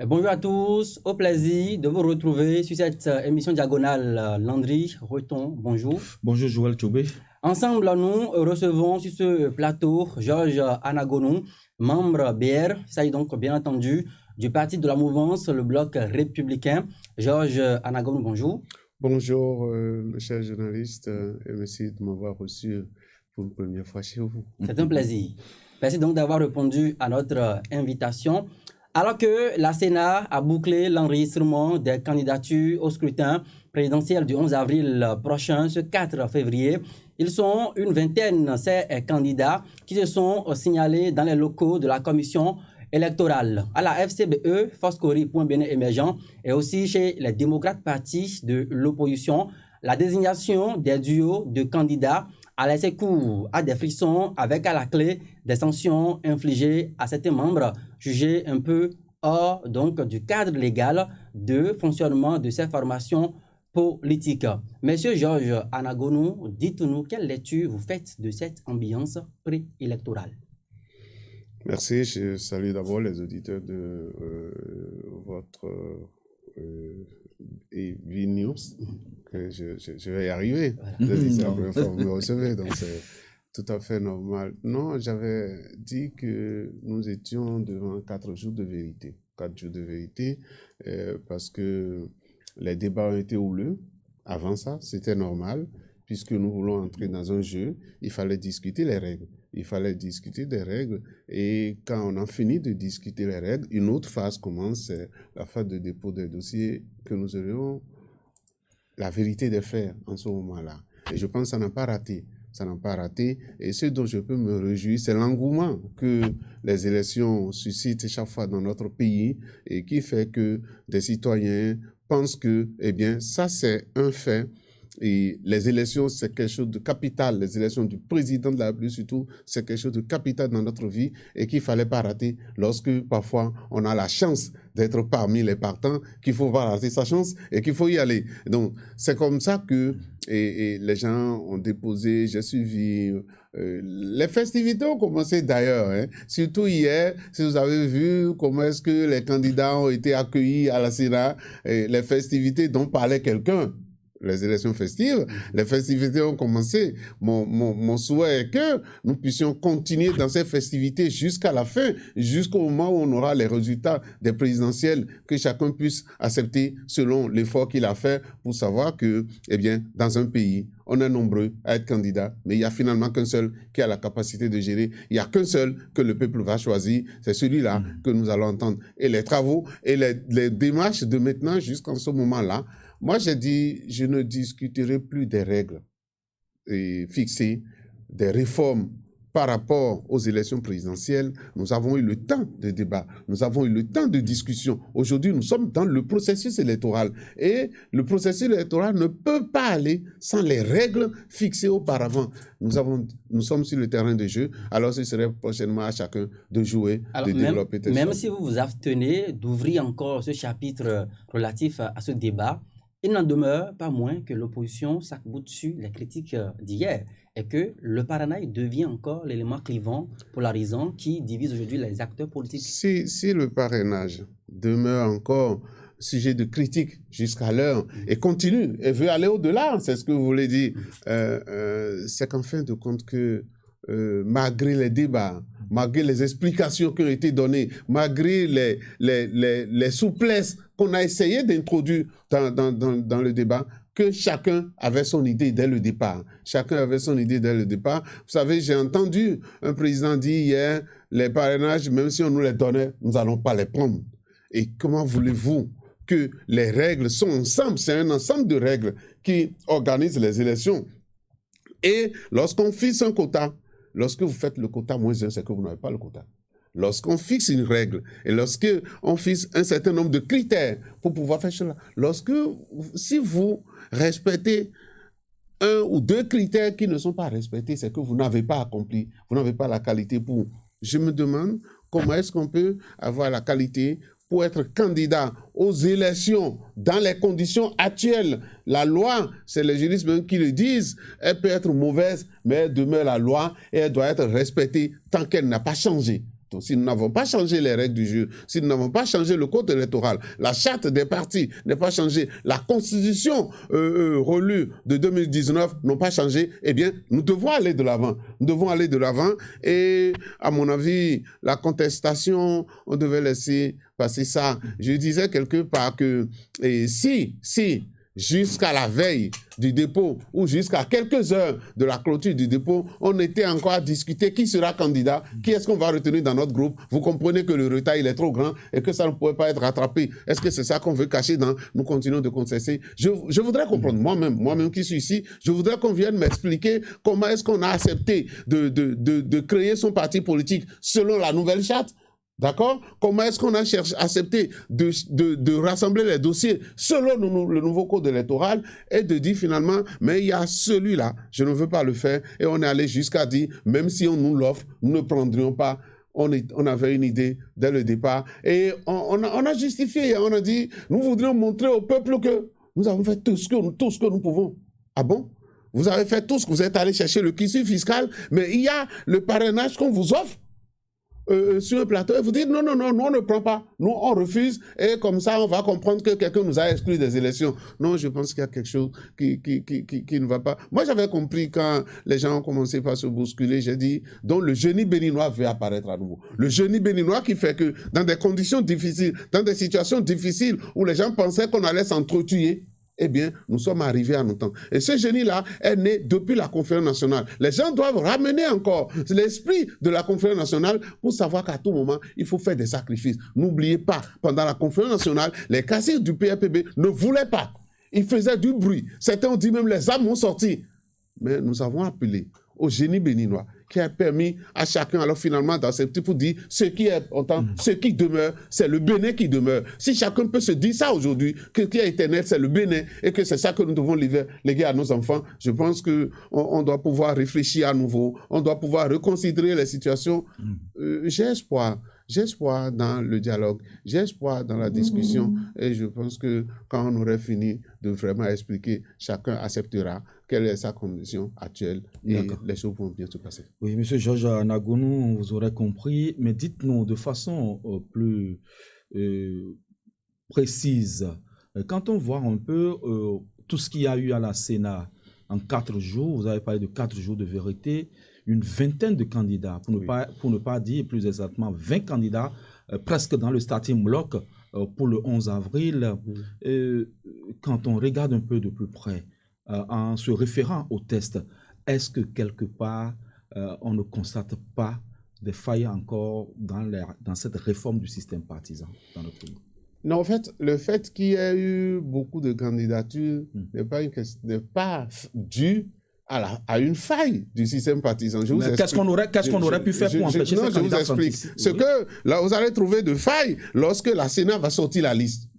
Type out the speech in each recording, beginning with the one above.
Bonjour à tous, au plaisir de vous retrouver sur cette émission diagonale. Landry Reton, bonjour. Bonjour Joël Tchobé. Ensemble, nous recevons sur ce plateau Georges Anagonou, membre BR, il s'agit donc bien entendu du parti de la mouvance, le bloc républicain. Georges Anagonou, bonjour. Bonjour, chers journalistes, et merci de m'avoir reçu pour une première fois chez vous. C'est un plaisir. Merci donc d'avoir répondu à notre invitation. Alors que la Sénat a bouclé l'enregistrement des candidatures au scrutin présidentiel du 11 avril prochain, ce 4 février, ils sont une vingtaine, ces candidats qui se sont signalés dans les locaux de la commission électorale à la FCBE, Foscori.Bénin émergent, et aussi chez les démocrates partis de l'opposition. La désignation des duos de candidats a laissé cours à des frissons avec à la clé des sanctions infligées à certains membres jugés un peu hors donc, du cadre légal de fonctionnement de ces formations politiques. Monsieur Georges Anagonou, dites-nous quelle lecture vous faites de cette ambiance préélectorale. Merci, je salue d'abord les auditeurs de votre V-News. Je vais y arriver. C'est la première fois que vous me recevez, donc c'est tout à fait normal. Non, j'avais dit que nous étions devant 4 jours de vérité. 4 jours de vérité, parce que les débats ont été houleux. Avant ça, c'était normal, puisque nous voulons entrer dans un jeu, il fallait discuter les règles. Il fallait discuter des règles, et quand on a fini de discuter les règles, une autre phase commence, c'est la phase de dépôt des dossiers, que nous aurions la vérité des faits en ce moment-là. Et je pense que ça n'a pas raté. Ça n'a pas raté. Et ce dont je peux me réjouir, c'est l'engouement que les élections suscitent chaque fois dans notre pays, et qui fait que des citoyens pensent que, eh bien, ça c'est un fait. Et les élections, c'est quelque chose de capital. Les élections du président de la République, surtout, c'est quelque chose de capital dans notre vie et qu'il ne fallait pas rater lorsque, parfois, on a la chance d'être parmi les partants, qu'il ne faut pas rater sa chance et qu'il faut y aller. Donc, c'est comme ça que les gens ont déposé, j'ai suivi. Les festivités ont commencé d'ailleurs, hein. Surtout hier, si vous avez vu comment est-ce que les candidats ont été accueillis à la Sénat, les festivités dont parlait quelqu'un. Les élections festives, les festivités ont commencé. Mon souhait est que nous puissions continuer dans ces festivités jusqu'à la fin, jusqu'au moment où on aura les résultats des présidentielles, que chacun puisse accepter selon l'effort qu'il a fait pour savoir que, eh bien, dans un pays, on est nombreux à être candidats, mais il n'y a finalement qu'un seul qui a la capacité de gérer. Il n'y a qu'un seul que le peuple va choisir. C'est celui-là que nous allons entendre. Et les travaux et les démarches de maintenant jusqu'en ce moment-là, moi, j'ai dit, je ne discuterai plus des règles fixées, des réformes par rapport aux élections présidentielles. Nous avons eu le temps de débat, nous avons eu le temps de discussion. Aujourd'hui, nous sommes dans le processus électoral. Et le processus électoral ne peut pas aller sans les règles fixées auparavant. Nous sommes sur le terrain de jeu, alors ce serait prochainement à chacun de jouer, de développer tes Même choses. si vous vous abstenez d'ouvrir encore ce chapitre relatif à ce débat, il n'en demeure pas moins que l'opposition s'arc-boute sur les critiques d'hier et que le parrainage devient encore l'élément clivant, polarisant qui divise aujourd'hui les acteurs politiques. Si le parrainage demeure encore sujet de critique jusqu'à l'heure et continue et veut aller au-delà, c'est ce que vous voulez dire, c'est qu'en fin de compte que malgré les débats, malgré les explications qui ont été données, malgré les souplesses qu'on a essayé d'introduire dans le débat, que chacun avait son idée dès le départ. Chacun avait son idée dès le départ. Vous savez, j'ai entendu un président dire hier, les parrainages, même si on nous les donnait, nous n'allons pas les prendre. Et comment voulez-vous que les règles sont ensemble? C'est un ensemble de règles qui organisent les élections. Et lorsqu'on fixe un quota, lorsque vous faites le quota -1, c'est que vous n'avez pas le quota. Lorsqu'on fixe une règle et lorsqu'on fixe un certain nombre de critères pour pouvoir faire cela, si vous respectez 1 ou 2 critères qui ne sont pas respectés, c'est que vous n'avez pas accompli, vous n'avez pas la qualité pour. Je me demande comment est-ce qu'on peut avoir la qualité pour être candidat aux élections dans les conditions actuelles. La loi, c'est les juristes même qui le disent, elle peut être mauvaise, mais elle demeure la loi et elle doit être respectée tant qu'elle n'a pas changé. Si nous n'avons pas changé les règles du jeu, si nous n'avons pas changé le code électoral, la charte des partis n'est pas changée, la constitution relue de 2019 n'a pas changé, eh bien, nous devons aller de l'avant. Nous devons aller de l'avant et, à mon avis, la contestation, on devait laisser passer ça. Je disais quelque part que si jusqu'à la veille du dépôt ou jusqu'à quelques heures de la clôture du dépôt, on était encore à discuter qui sera candidat, qui est-ce qu'on va retenir dans notre groupe. Vous comprenez que le retard, il est trop grand et que ça ne pourrait pas être rattrapé. Est-ce que c'est ça qu'on veut cacher dans nous continuons de contester? Je voudrais comprendre, moi-même qui suis ici, je voudrais qu'on vienne m'expliquer comment est-ce qu'on a accepté de créer son parti politique selon la nouvelle charte. D'accord? Comment est-ce qu'on a accepté de rassembler les dossiers selon le nouveau code électoral et de dire finalement, mais il y a celui-là, je ne veux pas le faire. Et on est allé jusqu'à dire, même si on nous l'offre, nous ne prendrions pas. On avait une idée dès le départ. Et on a justifié, on a dit, nous voudrions montrer au peuple que nous avons fait tout ce que nous pouvons. Ah bon? Vous avez fait tout ce que vous êtes allé chercher le quitus fiscal, mais il y a le parrainage qu'on vous offre. Sur un plateau et vous dites non, nous on ne prend pas, nous on refuse et comme ça on va comprendre que quelqu'un nous a exclus des élections. Non, je pense qu'il y a quelque chose qui ne va pas. Moi j'avais compris quand les gens ont commencé par se bousculer, j'ai dit donc le génie béninois veut apparaître à nouveau. Le génie béninois qui fait que dans des conditions difficiles, dans des situations difficiles où les gens pensaient qu'on allait s'entretuer, eh bien, nous sommes arrivés à nos temps. Et ce génie-là est né depuis la conférence nationale. Les gens doivent ramener encore l'esprit de la conférence nationale pour savoir qu'à tout moment, il faut faire des sacrifices. N'oubliez pas, pendant la conférence nationale, les caciques du PRPB ne voulaient pas. Ils faisaient du bruit. Certains ont dit même les âmes ont sorti. Mais nous avons appelé au génie béninois qui a permis à chacun, alors finalement, d'accepter pour dire ce qui est autant, ce qui demeure, c'est le Bénin qui demeure. Si chacun peut se dire ça aujourd'hui, que ce qui est éternel, c'est le Bénin, et que c'est ça que nous devons léguer à nos enfants, je pense qu'on doit pouvoir réfléchir à nouveau, on doit pouvoir reconsidérer les situations. J'ai espoir dans le dialogue, j'ai espoir dans la discussion, et je pense que quand on aurait fini de vraiment expliquer, chacun acceptera quelle est sa condition actuelle et les choses vont bien se passer. Oui, M. Georges Nagounou, vous aurez compris, mais dites-nous de façon plus précise, quand on voit un peu tout ce qu'il y a eu à la Sénat en 4 jours, vous avez parlé de 4 jours de vérité, une vingtaine de candidats, pour ne pas dire plus exactement 20 candidats, presque dans le starting block pour le 11 avril. Quand on regarde un peu de plus près, en se référant au test, est-ce que quelque part, on ne constate pas des failles encore dans cette réforme du système partisan dans notre pays? Non, en fait, le fait qu'il y ait eu beaucoup de candidatures n'est pas dû à une faille du système partisan. Qu'est-ce qu'on aurait pu faire pour empêcher ces candidats? Je vous explique. Ce que là, vous allez trouver de faille lorsque la Sénat va sortir la liste.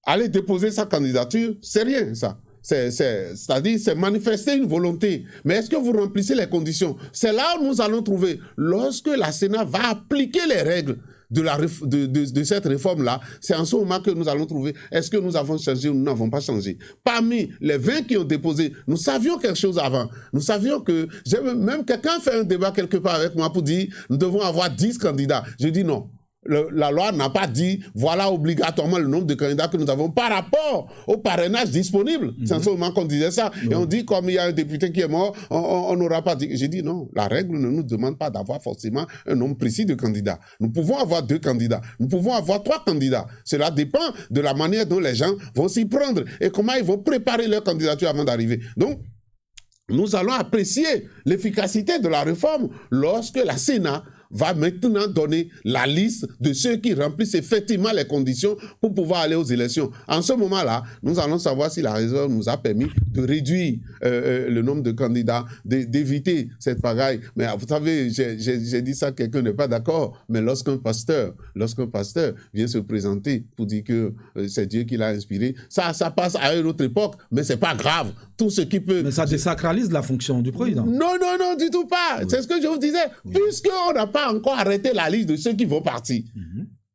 Aller déposer sa candidature, c'est rien, ça. C'est-à-dire, c'est manifester une volonté. Mais est-ce que vous remplissez les conditions? C'est là où nous allons trouver, lorsque la Sénat va appliquer les règles de cette réforme-là, c'est en ce moment que nous allons trouver, est-ce que nous avons changé ou nous n'avons pas changé? Parmi les 20 qui ont déposé, nous savions quelque chose avant. Nous savions que, même quelqu'un fait un débat quelque part avec moi pour dire, nous devons avoir 10 candidats. Je dis non. La loi n'a pas dit, voilà obligatoirement le nombre de candidats que nous avons par rapport au parrainage disponible. C'est en ce moment qu'on disait ça. Et on dit, comme il y a un député qui est mort, on n'aura pas dit. J'ai dit non, la règle ne nous demande pas d'avoir forcément un nombre précis de candidats. Nous pouvons avoir 2 candidats. Nous pouvons avoir 3 candidats. Cela dépend de la manière dont les gens vont s'y prendre et comment ils vont préparer leur candidature avant d'arriver. Donc, nous allons apprécier l'efficacité de la réforme lorsque la Sénat va maintenant donner la liste de ceux qui remplissent effectivement les conditions pour pouvoir aller aux élections. En ce moment-là, nous allons savoir si la réserve nous a permis de réduire le nombre de candidats, d'éviter cette pagaille. Mais vous savez, j'ai dit ça, quelqu'un n'est pas d'accord, mais lorsqu'un pasteur vient se présenter pour dire que c'est Dieu qui l'a inspiré, ça passe à une autre époque, mais c'est pas grave. Tout ce qui peut... Mais ça désacralise la fonction du président. Non, du tout pas. Oui. C'est ce que je vous disais. Oui. Puisqu'on n'a pas encore arrêté la liste de ceux qui vont partir.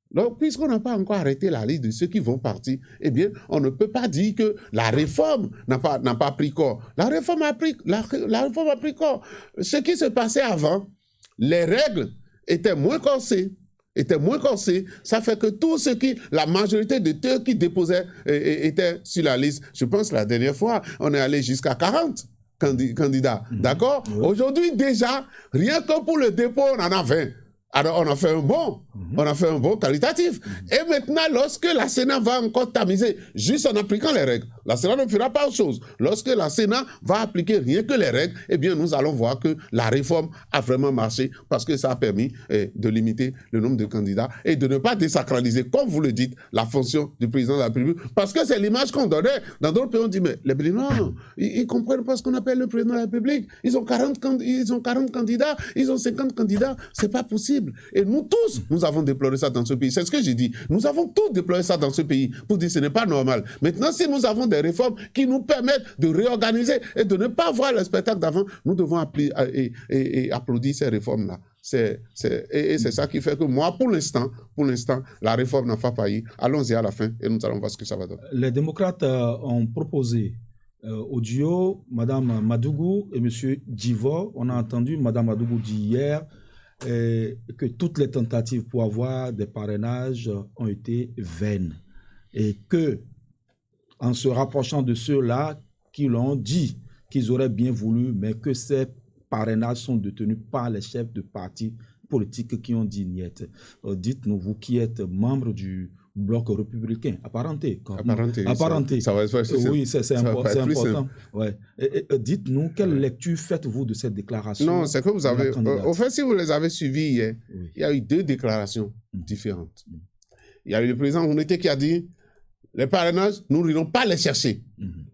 Donc, puisqu'on n'a pas encore arrêté la liste de ceux qui vont partir, eh bien, on ne peut pas dire que la réforme n'a pas pris corps. La réforme a pris corps. Ce qui se passait avant, les règles était moins corsé. Ça fait que la majorité de ceux qui déposaient étaient sur la liste. Je pense la dernière fois, on est allé jusqu'à 40 candidats. D'accord? Aujourd'hui, déjà, rien que pour le dépôt, on en a 20. Alors, on a fait un bon qualitatif. Et maintenant, lorsque la Sénat va encore tamiser, juste en appliquant les règles, la Sénat ne fera pas autre chose. Lorsque la Sénat va appliquer rien que les règles, eh bien, nous allons voir que la réforme a vraiment marché parce que ça a permis de limiter le nombre de candidats et de ne pas désacraliser, comme vous le dites, la fonction du président de la République. Parce que c'est l'image qu'on donnait. Dans d'autres pays, on dit, mais les Béninois, ils comprennent pas ce qu'on appelle le président de la République. Ils ont 40 candidats, ils ont 50 candidats. C'est pas possible. Et nous tous, nous avons déploré ça dans ce pays. C'est ce que j'ai dit. Nous avons tous déploré ça dans ce pays pour dire que ce n'est pas normal. Maintenant, si nous avons des réformes qui nous permettent de réorganiser et de ne pas voir le spectacle d'avant, nous devons applaudir ces réformes-là. C'est ça qui fait que moi, pour l'instant, la réforme n'a pas failli. Allons-y à la fin et nous allons voir ce que ça va donner. Les démocrates ont proposé au duo Mme Madougou et M. Djivo. On a entendu Mme Madougou dire hier que toutes les tentatives pour avoir des parrainages ont été vaines et que, en se rapprochant de ceux-là qui l'ont dit qu'ils auraient bien voulu, mais que ces parrainages sont détenus par les chefs de partis politiques qui ont dit niet. Dites-nous, vous qui êtes membre du bloc républicain, apparenté. Ça va être oui, c'est important. Ouais. Dites-nous, quelle lecture faites-vous de cette déclaration? Non, c'est que vous avez... au fait, si vous les avez suivis hier, il y a eu deux déclarations différentes. Il y a eu le président Ounete qui a dit les parrainages, nous n'irons pas les chercher.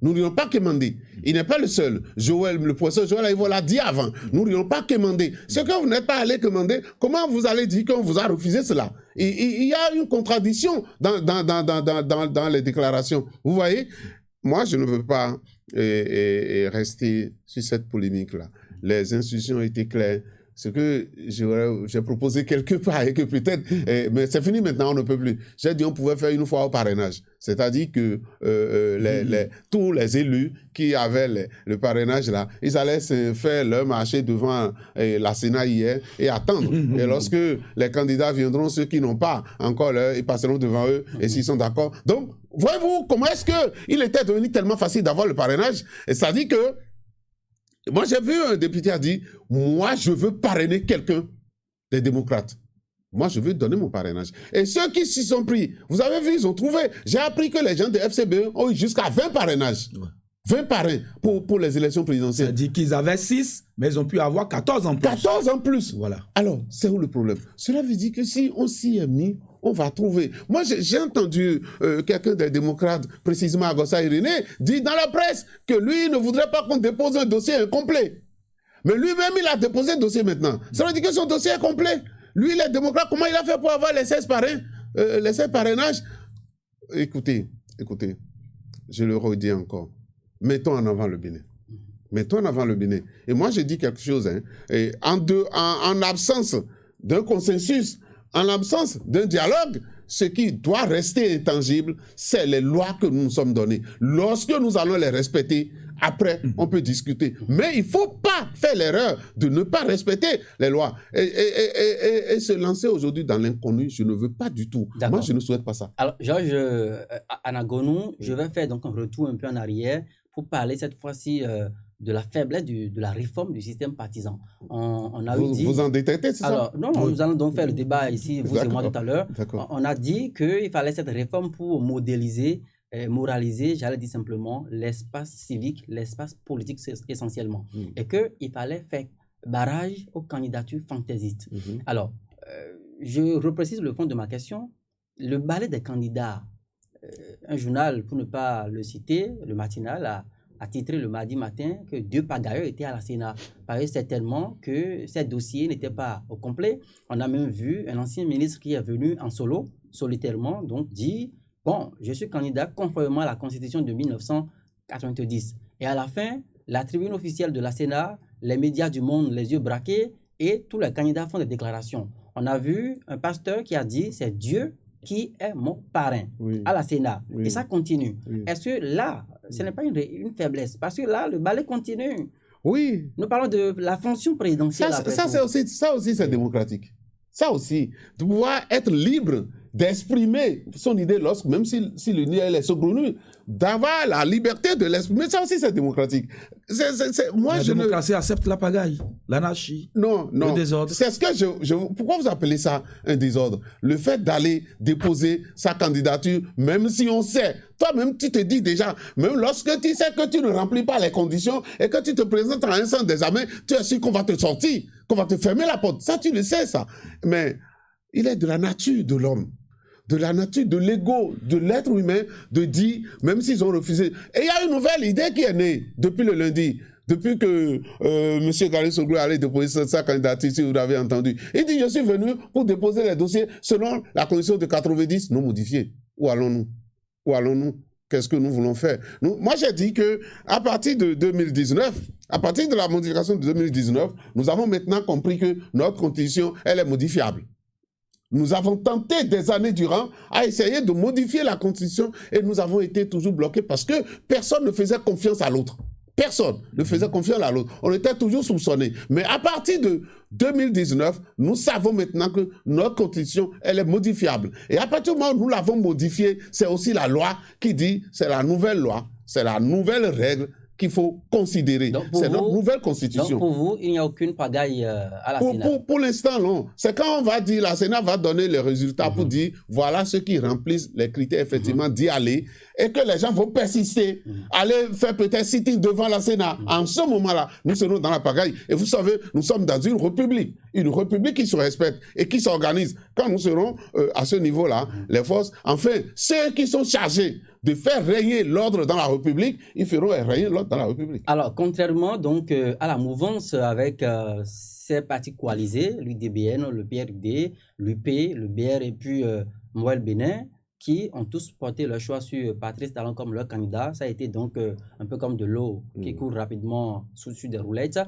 Nous n'irons pas quémander. Il n'est pas le seul. Le professeur Joël Aïvo l'a dit avant. Nous n'irons pas quémander. Ce que vous n'êtes pas allé quémander, comment vous allez dire qu'on vous a refusé cela? Il y a une contradiction dans les déclarations. Vous voyez? Moi, je ne veux pas rester sur cette polémique-là. Les institutions ont été claires. Ce que j'ai proposé quelque part et que peut-être, mais c'est fini maintenant, on ne peut plus. J'ai dit on pouvait faire une fois au parrainage. C'est-à-dire que tous les élus qui avaient le parrainage là, ils allaient se faire leur marché devant la Sénat hier et attendre. Et lorsque les candidats viendront, ceux qui n'ont pas encore ils passeront devant eux et s'ils sont d'accord. Donc, voyez-vous comment est-ce qu'il était devenu tellement facile d'avoir le parrainage? C'est-à-dire que moi, j'ai vu un député a dit, moi, je veux parrainer quelqu'un des démocrates. Moi, je veux donner mon parrainage. Et ceux qui s'y sont pris, vous avez vu, ils ont trouvé. J'ai appris que les gens de FCBE ont eu jusqu'à 20 parrainages. 20 parrains pour les élections présidentielles. C'est-à-dire qu'ils avaient 6, mais ils ont pu avoir 14 en plus. 14 en plus. Voilà. Alors, c'est où le problème? Cela veut dire que si on s'y est mis, on va trouver. Moi, j'ai entendu quelqu'un des démocrates, précisément Agossa Irénée, dire dans la presse que lui, il ne voudrait pas qu'on dépose un dossier incomplet. Mais lui-même, il a déposé un dossier maintenant. Ça veut dire que son dossier est complet. Lui, les démocrates, comment il a fait pour avoir les 16 parrains, les 16 parrainages? Écoutez, je le redis encore. Mettons en avant le Bénin. Mettons en avant le Bénin. Et moi, je dis quelque chose. Et en absence d'un consensus, en l'absence d'un dialogue, ce qui doit rester intangible, c'est les lois que nous nous sommes données. Lorsque nous allons les respecter, après, on peut discuter. Mais il ne faut pas faire l'erreur de ne pas respecter les lois. Et se lancer aujourd'hui dans l'inconnu, je ne veux pas du tout. Moi, je ne souhaite pas ça. Alors, Georges Anagonou, je vais faire donc un retour un peu en arrière pour parler cette fois-ci de la faiblesse de la réforme du système partisan. On a dit... Vous en détectez, c'est ça? Alors, non, nous allons donc faire le débat ici, vous et moi tout à l'heure. On a dit qu'il fallait cette réforme pour modéliser, moraliser, j'allais dire simplement, l'espace civique, l'espace politique essentiellement. Et qu'il fallait faire barrage aux candidatures fantaisistes. Alors, je reprécise le fond de ma question. Le balai des candidats, un journal, pour ne pas le citer, le matinal, a titré le mardi matin que deux pagailleurs étaient à la Sénat. Parce que certainement que ces dossiers n'étaient pas au complet. On a même vu un ancien ministre qui est venu en solo, solitairement, donc dit « Bon, je suis candidat conformément à la Constitution de 1990. » Et à la fin, la tribune officielle de la Sénat, les médias du monde, les yeux braqués, et tous les candidats font des déclarations. On a vu un pasteur qui a dit « C'est Dieu qui est mon parrain à la Sénat. » Et ça continue. Est-ce que là, ce n'est pas une faiblesse? Parce que là, le balai continue. Oui. Nous parlons de la fonction présidentielle. Ça aussi, c'est démocratique. Ça aussi, de pouvoir être libre d'exprimer son idée, même si l'idée elle est saugrenue, d'avoir la liberté de l'exprimer. Ça aussi, c'est démocratique. La démocratie accepte la pagaille, l'anarchie, le désordre. C'est ce que pourquoi vous appelez ça un désordre? Le fait d'aller déposer sa candidature, même si on sait, toi-même tu te dis déjà, même lorsque tu sais que tu ne remplis pas les conditions et que tu te présentes à un centre d'examen, tu es sûr qu'on va te sortir, qu'on va te fermer la porte. Ça, tu le sais, ça. Mais il est de la nature de l'homme, de la nature, de l'ego, de l'être humain, de dire, même s'ils ont refusé. Et il y a une nouvelle idée qui est née depuis le lundi, depuis que M. Gary Soglou allait déposer sa candidature, si vous l'avez entendu. Il dit, je suis venu pour déposer les dossiers selon la condition de 90 non modifiés. Où allons-nous? Où allons-nous? Qu'est-ce que nous voulons faire? Moi, j'ai dit que à partir de 2019, à partir de la modification de 2019, nous avons maintenant compris que notre constitution, elle est modifiable. Nous avons tenté des années durant à essayer de modifier la Constitution et nous avons été toujours bloqués parce que personne ne faisait confiance à l'autre. Personne ne faisait confiance à l'autre. On était toujours soupçonnés. Mais à partir de 2019, nous savons maintenant que notre Constitution, elle est modifiable. Et à partir du moment où nous l'avons modifiée, c'est aussi la loi qui dit, c'est la nouvelle loi, c'est la nouvelle règle qu'il faut considérer. C'est notre nouvelle constitution. Donc pour vous, il n'y a aucune pagaille à la Sénat? Pour l'instant, non. C'est quand on va dire, la Sénat va donner les résultats pour dire, voilà ceux qui remplissent les critères, effectivement, d'y aller, et que les gens vont persister, aller faire peut-être sitting devant la Sénat. En ce moment-là, nous serons dans la pagaille. Et vous savez, nous sommes dans une république qui se respecte et qui s'organise. Quand nous serons à ce niveau-là, les forces, enfin, ceux qui sont chargés de faire régner l'ordre dans la République, ils feront régner l'ordre dans la République. Alors, contrairement donc à la mouvance avec ces partis coalisés, l'UDBN, le PRD, l'UP, le BR et puis Moël Bénin, qui ont tous porté leur choix sur Patrice Talon comme leur candidat. Ça a été donc un peu comme de l'eau qui court rapidement sous des roulettes.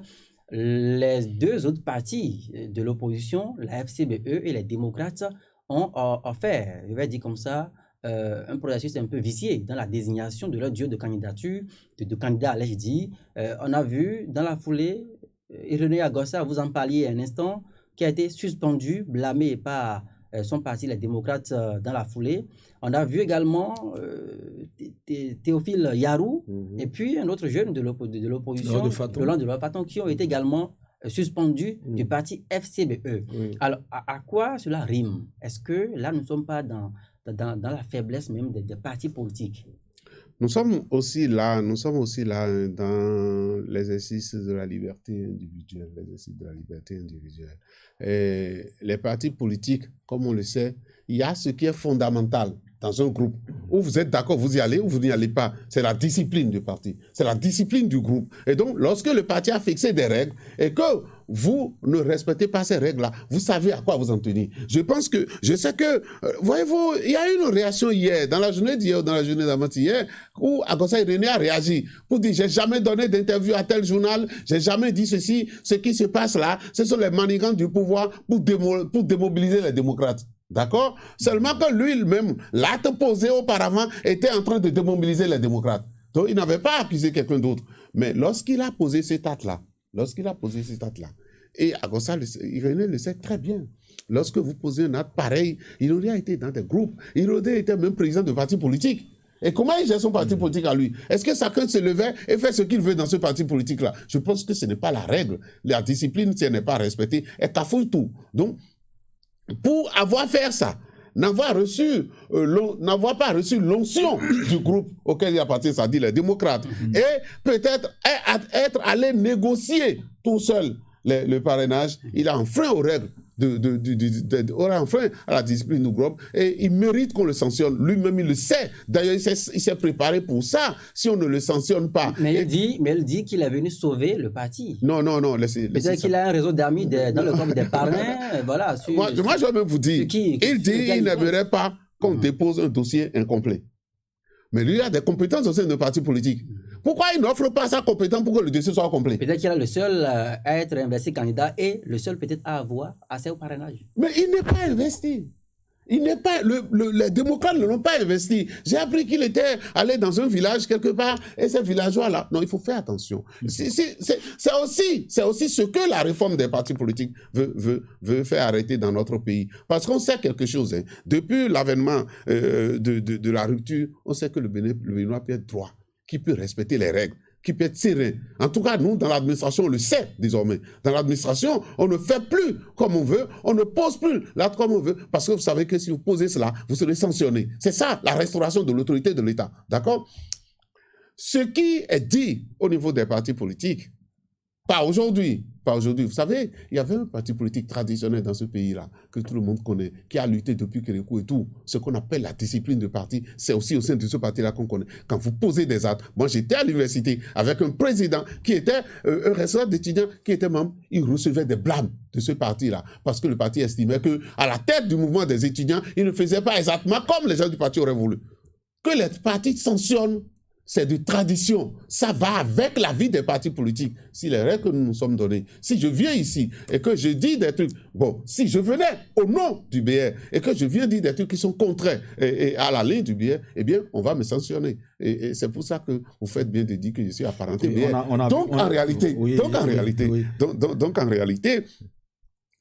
Les deux autres partis de l'opposition, la FCBE et les démocrates, ont fait, je vais dire comme ça, un processus un peu vicié dans la désignation de leur duo de candidature, de candidats, allais-je dire. On a vu dans la foulée, Irénée Agossa, vous en parliez un instant, qui a été suspendu, blâmé par son parti, les démocrates, dans la foulée. On a vu également Théophile Yarou et puis un autre jeune de l'opposition, Laurent de Faton, qui ont été également suspendus du parti FCBE. Alors, à quoi cela rime? Est-ce que là, nous ne sommes pas dans la faiblesse même des partis politiques? Nous sommes aussi là dans l'exercice de la liberté individuelle, Et les partis politiques, comme on le sait, il y a ce qui est fondamental dans un groupe. Où vous êtes d'accord, vous y allez, ou vous n'y allez pas. C'est la discipline du parti. C'est la discipline du groupe. Et donc, lorsque le parti a fixé des règles et que vous ne respectez pas ces règles-là, vous savez à quoi vous en tenir. Je sais que, voyez-vous, il y a eu une réaction hier, dans la journée d'hier ou dans la journée d'avant-hier, où Agossa Irénée a réagi pour dire, j'ai jamais donné d'interview à tel journal, j'ai jamais dit ceci, ce qui se passe là, ce sont les manigances du pouvoir pour démobiliser les démocrates. D'accord? Seulement que lui-même, l'acte posé auparavant était en train de démobiliser les démocrates. Donc, il n'avait pas accusé quelqu'un d'autre. Mais lorsqu'il a posé cet acte-là, et Agossa Irénée le sait très bien, lorsque vous posez un acte pareil, il aurait été dans des groupes, il aurait été même président de parti politique. Et comment il gère son parti politique à lui? Est-ce que chacun se levait et fait ce qu'il veut dans ce parti politique-là? Je pense que ce n'est pas la règle. La discipline, si elle n'est pas respectée, elle cafouille tout. Donc, pour avoir fait ça, n'avoir pas reçu l'onction du groupe auquel il appartient, c'est-à-dire les démocrates, et peut-être être allé négocier tout seul le parrainage, il a enfreint aux règles, enfreint à la discipline du groupe, et il mérite qu'on le sanctionne. Lui-même, il le sait. D'ailleurs, il s'est préparé pour ça, si on ne le sanctionne pas. Mais il dit qu'il est venu sauver le parti. Non. Peut-être qu'il a un réseau d'amis dans le camp des parrains. Voilà, moi, je vais même vous dire, il n'aimerait pas qu'on dépose un dossier incomplet. Mais lui, il a des compétences au sein d'un parti politique. Pourquoi il n'offre pas sa compétence pour que le dossier soit complet? Peut-être qu'il est le seul à être investi candidat et le seul peut-être à avoir accès au parrainage. Mais il n'est pas investi. Il n'est pas, les démocrates ne l'ont pas investi. J'ai appris qu'il était allé dans un village quelque part, et ces villageois-là, non, il faut faire attention. C'est aussi ce que la réforme des partis politiques veut faire arrêter dans notre pays. Parce qu'on sait quelque chose, hein. Depuis l'avènement de la rupture, on sait que le Béninois peut être droit, qui peut respecter les règles, qui peut être serein. En tout cas, nous, dans l'administration, on le sait désormais. Dans l'administration, on ne fait plus comme on veut, on ne pose plus l'acte comme on veut, parce que vous savez que si vous posez cela, vous serez sanctionné. C'est ça, la restauration de l'autorité de l'État. D'accord? Ce qui est dit au niveau des partis politiques, pas aujourd'hui. Vous savez, il y avait un parti politique traditionnel dans ce pays-là, que tout le monde connaît, qui a lutté depuis Kérékou et tout. Ce qu'on appelle la discipline de parti, c'est aussi au sein de ce parti-là qu'on connaît. Quand vous posez des actes, moi j'étais à l'université avec un président qui était un responsable d'étudiants qui était membre, il recevait des blâmes de ce parti-là, parce que le parti estimait qu'à la tête du mouvement des étudiants, il ne faisait pas exactement comme les gens du parti auraient voulu. Que les partis sanctionnent, c'est de tradition. Ça va avec la vie des partis politiques. Si les règles que nous nous sommes données, si je viens ici et que je dis des trucs, bon, si je venais au nom du BR et que je viens dire des trucs qui sont contraires et à la ligne du BR, eh bien, on va me sanctionner. Et c'est pour ça que vous faites bien de dire que je suis apparenté BR. Donc, en réalité,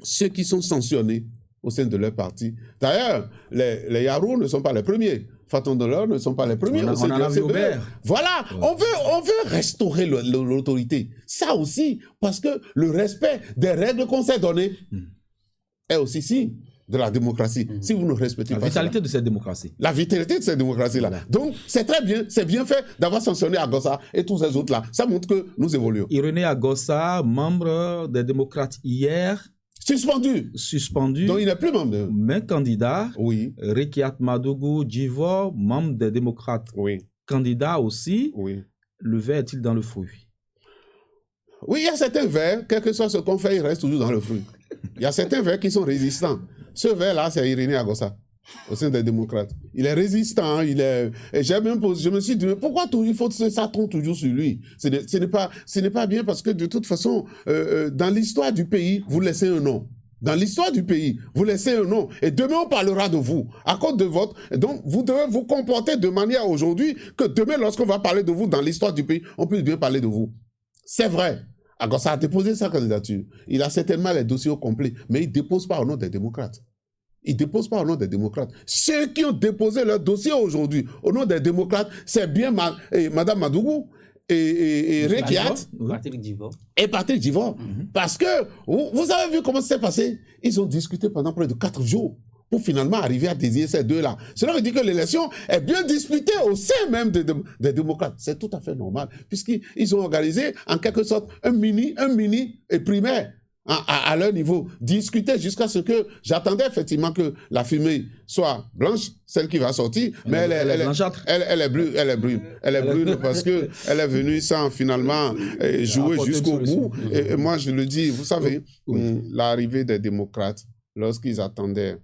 ceux qui sont sanctionnés au sein de leur parti, d'ailleurs, les Yarous ne sont pas les premiers. Faton Dollar ne sont pas les premiers. On en a vu Aubert. Voilà, on veut restaurer l'autorité. Ça aussi, parce que le respect des règles qu'on s'est données est aussi signe de la démocratie. Si vous ne respectez pas la vitalité de cette démocratie. La vitalité de cette démocratie-là. Voilà. Donc, c'est très bien, c'est bien fait d'avoir sanctionné Agossa et tous ces autres-là. Ça montre que nous évoluons. Irénée Agossa, membre des démocrates hier, Suspendu. Donc il n'est plus membre. Mais candidat. Oui. Rekiat Madougou Djivo, membre des démocrates. Oui. Candidat aussi. Oui. Le verre est-il dans le fruit? Oui, il y a certains verres, quel que soit ce qu'on fait, il reste toujours dans le fruit. Il y a certains verres qui sont résistants. Ce verre-là, c'est Irénée Agossa, au sein des démocrates. Il est résistant, il est... Et je me suis dit, mais pourquoi il faut que ça tombe toujours sur lui? Ce n'est pas bien parce que de toute façon, dans l'histoire du pays, vous laissez un nom. Dans l'histoire du pays, vous laissez un nom. Et demain, on parlera de vous, à cause de votre... Donc, vous devez vous comporter de manière aujourd'hui que demain, lorsqu'on va parler de vous dans l'histoire du pays, on puisse bien parler de vous. C'est vrai. Agossa a déposé sa candidature. Il a certainement les dossiers au complet, mais il ne dépose pas au nom des démocrates. Il ne dépose pas au nom des démocrates. Ceux qui ont déposé leur dossier aujourd'hui au nom des démocrates, c'est bien Mme Madougou et Rekiat et Patrick Djivo. Parce que, vous avez vu comment ça s'est passé? Ils ont discuté pendant près de 4 jours pour finalement arriver à désigner ces deux-là. Cela veut dire que l'élection est bien disputée au sein même des démocrates. C'est tout à fait normal, puisqu'ils ont organisé en quelque sorte un mini et primaire. À leur niveau, discuter jusqu'à ce que j'attendais effectivement que la fumée soit blanche, celle qui va sortir, mais elle est brune parce que elle est venue sans finalement jouer jusqu'au bout. Et moi je le dis, vous savez, l'arrivée des démocrates, lorsqu'ils attendaient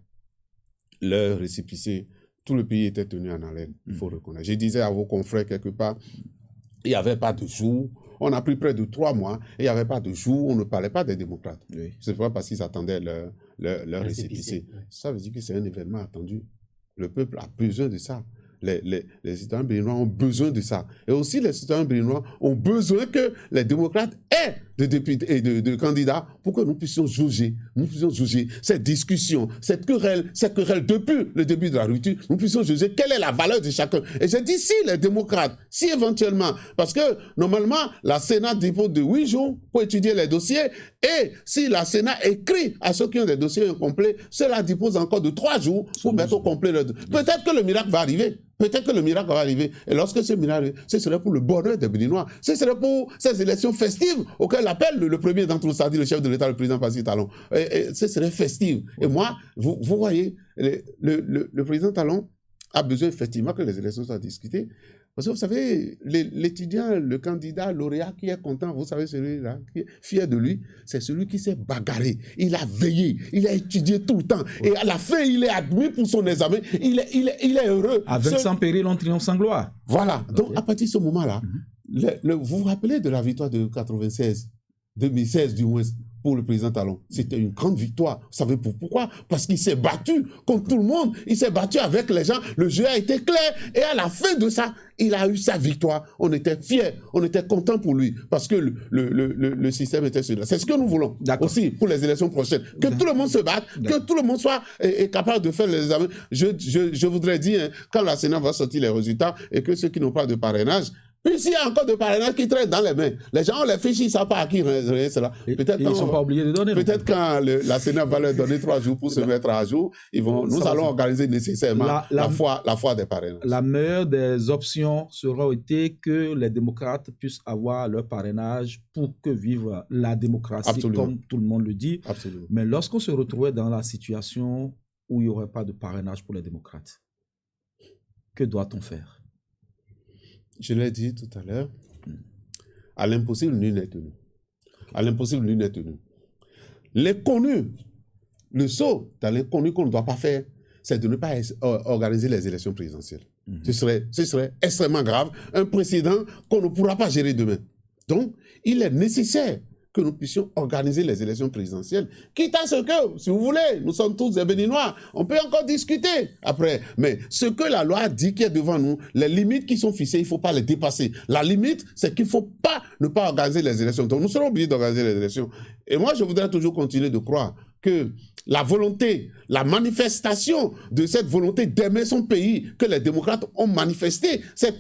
leur récépissé, tout le pays était tenu en haleine, il faut reconnaître. Je disais à vos confrères quelque part, il n'y avait pas de jour. On a pris près de 3 mois et il n'y avait pas de jour où on ne parlait pas des démocrates. Oui. C'est pas parce qu'ils attendaient leur récépissé. Oui. Ça veut dire que c'est un événement attendu. Le peuple a besoin de ça. Les citoyens béninois ont besoin de ça. Et aussi, les citoyens béninois ont besoin que les démocrates aient de députés et de candidats pour que nous puissions juger cette discussion, cette querelle depuis le début de la rupture, nous puissions juger quelle est la valeur de chacun. Et j'ai dit si les démocrates, si éventuellement, parce que normalement, la Sénat dépose de 8 jours pour étudier les dossiers, et si la Sénat écrit à ceux qui ont des dossiers incomplets, cela dépose encore de 3 jours pour mettre au complet le... Peut-être que le miracle va arriver. Peut-être que le miracle va arriver. Et lorsque ce miracle arrive, ce serait pour le bonheur des Béninois. Ce serait pour ces élections festives auxquelles appelle le premier d'entre nous, c'est-à-dire le chef de l'État, le président Patrice Talon. Et ce serait festif. Et moi, vous voyez, le président Talon a besoin effectivement que les élections soient discutées. Parce que vous savez, l'étudiant, le candidat, lauréat qui est content, vous savez, celui-là, qui est fier de lui, c'est celui qui s'est bagarré. Il a veillé, il a étudié tout le temps. Et à la fin, il est admis pour son examen. Il est heureux. Avec sans péril, on triomphe sans gloire. Voilà. Donc, à partir de ce moment-là, vous vous rappelez de la victoire de 96? 2016 du moins, pour le président Talon. C'était une grande victoire. Vous savez pourquoi? Parce qu'il s'est battu contre tout le monde. Il s'est battu avec les gens. Le jeu a été clair. Et à la fin de ça, il a eu sa victoire. On était fiers. On était contents pour lui. Parce que le système était celui-là. C'est ce que nous voulons aussi pour les élections prochaines. Que tout le monde se batte. Que tout le monde soit capable de faire les examens. Je voudrais dire, quand la Sénat va sortir les résultats et que ceux qui n'ont pas de parrainage, puis s'il y a encore de parrainage qui traînent dans les mains, les gens ont les fiches, ils ne savent pas à qui rien cela. Peut-être ils ne sont pas obligés de donner. Peut-être quand la Sénat va leur donner 3 jours pour se mettre à jour, nous allons organiser nécessairement la foi des parrainages. La meilleure des options sera été que les démocrates puissent avoir leur parrainage pour que vive la démocratie, absolument, comme tout le monde le dit. Absolument. Mais lorsqu'on se retrouvait dans la situation où il n'y aurait pas de parrainage pour les démocrates, que doit-on faire? Je l'ai dit tout à l'heure, à l'impossible, nul n'est tenu. À l'impossible, nul n'est tenu. L'inconnu, le saut dans l'inconnu qu'on ne doit pas faire, c'est de ne pas organiser les élections présidentielles. Ce serait extrêmement grave, un précédent qu'on ne pourra pas gérer demain. Donc, il est nécessaire que nous puissions organiser les élections présidentielles, quitte à ce que, si vous voulez, nous sommes tous des Béninois, on peut encore discuter après. Mais ce que la loi dit qui est devant nous, les limites qui sont fixées, il ne faut pas les dépasser. La limite, c'est qu'il ne faut pas ne pas organiser les élections. Donc nous serons obligés d'organiser les élections. Et moi, je voudrais toujours continuer de croire que la volonté, la manifestation de cette volonté d'aimer son pays que les démocrates ont manifesté ces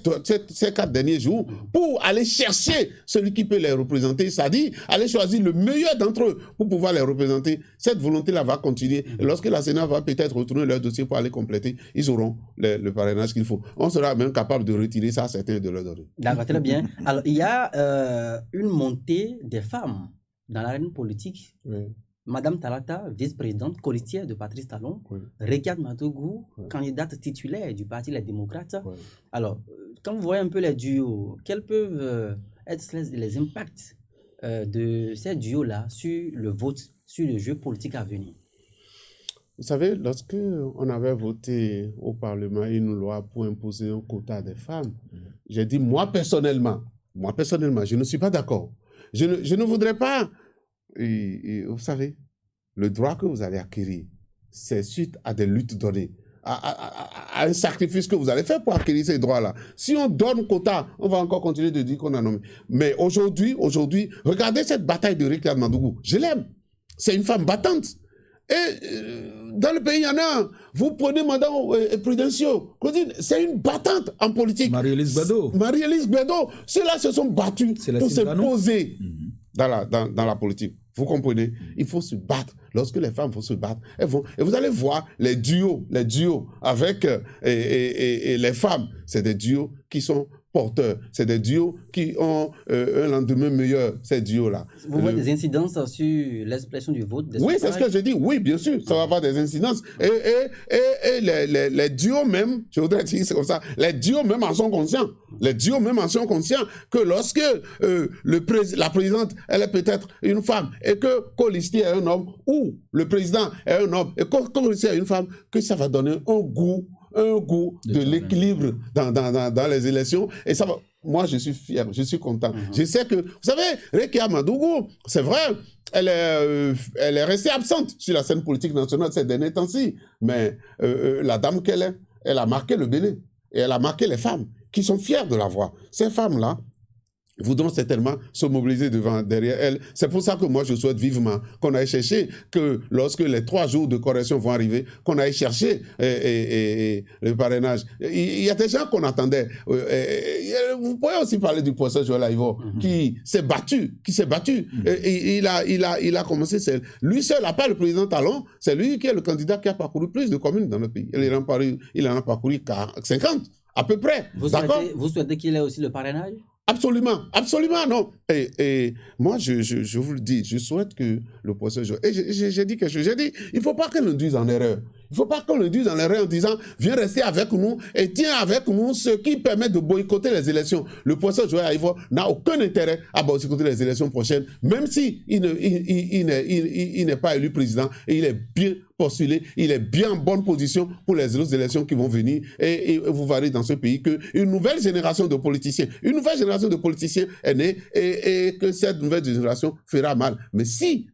4 derniers jours pour aller chercher celui qui peut les représenter, c'est-à-dire aller choisir le meilleur d'entre eux pour pouvoir les représenter. Cette volonté-là va continuer. Et lorsque la Sénat va peut-être retourner leur dossier pour aller compléter, ils auront le parrainage qu'il faut. On sera même capable de retirer ça à certains de leur donner. D'accord, très bien. Alors, il y a une montée des femmes dans l'arène politique. Oui. Madame Talata, vice-présidente colistière de Patrice Talon, oui. Rekiat Madougou, oui. Candidate titulaire du Parti Les Démocrates. Oui. Alors, quand vous voyez un peu les duos, quels peuvent être les impacts de ces duos-là sur le vote, sur le jeu politique à venir? Vous savez, lorsque on avait voté au Parlement une loi pour imposer un quota des femmes, j'ai dit, moi personnellement, je ne suis pas d'accord. Je ne voudrais pas... Et vous savez, le droit que vous allez acquérir, c'est suite à des luttes données, à un sacrifice que vous allez faire pour acquérir ces droits-là. Si on donne quota, on va encore continuer de dire qu'on a nommé. Mais aujourd'hui, regardez cette bataille de Rekiat Madougou. Je l'aime. C'est une femme battante. Et dans le pays, il y en a. Vous prenez Madame Prudencio, Claudine, c'est une battante en politique. Marie-Élise Bédot. Ceux-là se sont battus pour se poser dans la politique. Vous comprenez? Il faut se battre. Lorsque les femmes vont se battre, elles vont. Et vous allez voir les duos avec les femmes. C'est des duos qui sont porteurs. C'est des duos qui ont un lendemain meilleur, ces duos-là. Vous voyez des incidences sur l'expression du vote? Oui, c'est ce que je dis. Oui, bien sûr, ça va avoir des incidences. Et les duos même, je voudrais dire, c'est comme ça, les duos même en sont conscients. Les duos même en sont conscients que lorsque la présidente, elle est peut-être une femme, et que colistier est un homme, ou le président est un homme, et que colistier est une femme, que ça va donner un goût de l'équilibre dans les élections. Et ça va... Moi, je suis fier, je suis content. Je sais que... Vous savez, Rekiat Madougou, c'est vrai, elle est restée absente sur la scène politique nationale ces derniers temps-ci. Mais la dame qu'elle est, elle a marqué le Bénin. Et elle a marqué les femmes qui sont fières de la voir. Ces femmes-là voudront certainement se mobiliser derrière elle. C'est pour ça que moi, je souhaite vivement qu'on aille chercher, que lorsque les 3 jours de correction vont arriver, qu'on aille chercher le parrainage. Il y a des gens qu'on attendait. Vous pouvez aussi parler du professeur Joël Aïvo, qui s'est battu. Et il a commencé, lui seul, à part le président Talon, c'est lui qui est le candidat qui a parcouru plus de communes dans le pays. Il en a parcouru 50, à peu près. Vous souhaitez qu'il ait aussi le parrainage? Absolument, non. Et moi, je vous le dis, je souhaite que le professeur... Et j'ai dit quelque chose, j'ai dit, il ne faut pas qu'elle nous dise en erreur. Il ne faut pas qu'on le dise dans les rues en disant « Viens rester avec nous et tiens avec nous ce qui permet de boycotter les élections ». Le professeur Joël Aïvo n'a aucun intérêt à boycotter les élections prochaines, même s'il n'est pas élu président et il est bien postulé, il est bien en bonne position pour les autres élections qui vont venir. Et vous verrez dans ce pays qu'une nouvelle génération de politiciens est née et que cette nouvelle génération fera mal. Mais si,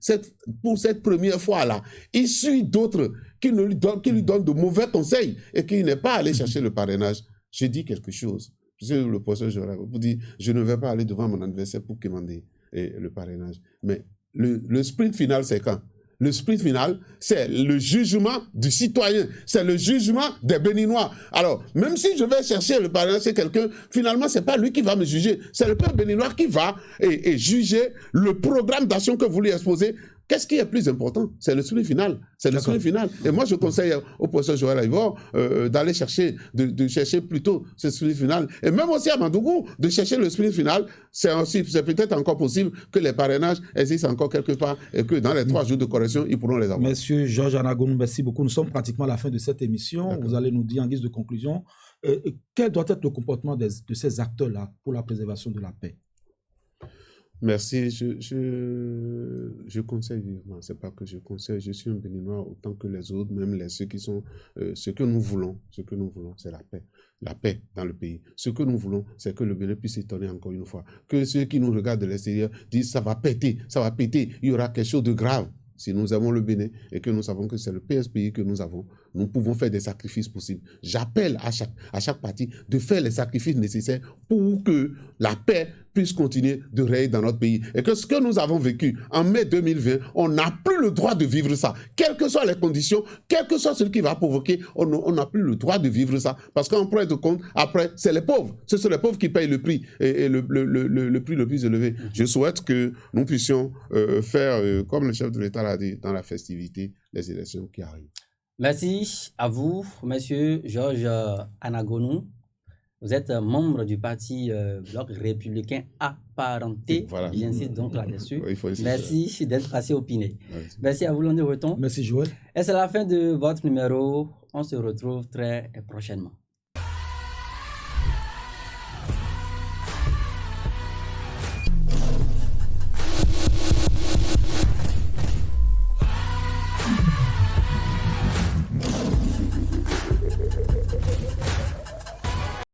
pour cette première fois-là, il suit d'autres qui lui donnent de mauvais conseils et qu'il n'est pas allé chercher le parrainage, je dis quelque chose. Le professeur Joël vous dit, je ne vais pas aller devant mon adversaire pour commander le parrainage. Mais le sprint final, c'est quand? Le sprint final, c'est le jugement du citoyen, c'est le jugement des Béninois. Alors, même si je vais chercher le parrainage chez quelqu'un, finalement, c'est pas lui qui va me juger, c'est le peuple béninois qui va et juger le programme d'action que vous lui exposez. Qu'est-ce qui est plus important? C'est le sprint final. C'est le sprint final. Et moi, je conseille au professeur Joël Aïvo d'aller chercher, de chercher plutôt ce sprint final. Et même aussi à Mandougou, de chercher le sprint final. C'est peut-être encore possible que les parrainages existent encore quelque part et que dans les 3 jours de correction, ils pourront les avoir. Monsieur Georges Anagonou, merci beaucoup. Nous sommes pratiquement à la fin de cette émission. Vous allez nous dire en guise de conclusion, quel doit être le comportement de ces acteurs-là pour la préservation de la paix? Merci, je conseille vivement, c'est pas que je conseille, je suis un Béninois autant que les autres, même ceux qui sont, ce que nous voulons, c'est la paix dans le pays. Ce que nous voulons, c'est que le Bénin puisse s'étonner encore une fois, que ceux qui nous regardent de l'extérieur disent ça va péter, il y aura quelque chose de grave. Si nous avons le Bénin et que nous savons que c'est le PSPI que nous avons, nous pouvons faire des sacrifices possibles. J'appelle à chaque parti de faire les sacrifices nécessaires pour que la paix puisse continuer de régner dans notre pays. Et que ce que nous avons vécu en mai 2020, on n'a plus le droit de vivre ça. Quelles que soient les conditions, quel que soit ce qui va provoquer, on n'a plus le droit de vivre ça. Parce qu'en point de compte, après, c'est les pauvres. Ce sont les pauvres qui payent le prix, et le prix le plus élevé. Je souhaite que nous puissions faire, comme le chef de l'État l'a dit, dans la festivité, les élections qui arrivent. Merci à vous, monsieur Georges Anagonou. Vous êtes membre du parti Bloc républicain apparenté. Voilà. J'insiste donc là-dessus. Merci d'être assez opiné. Merci à vous, Landé Breton. Merci, Joël. Et c'est la fin de votre numéro. On se retrouve très prochainement.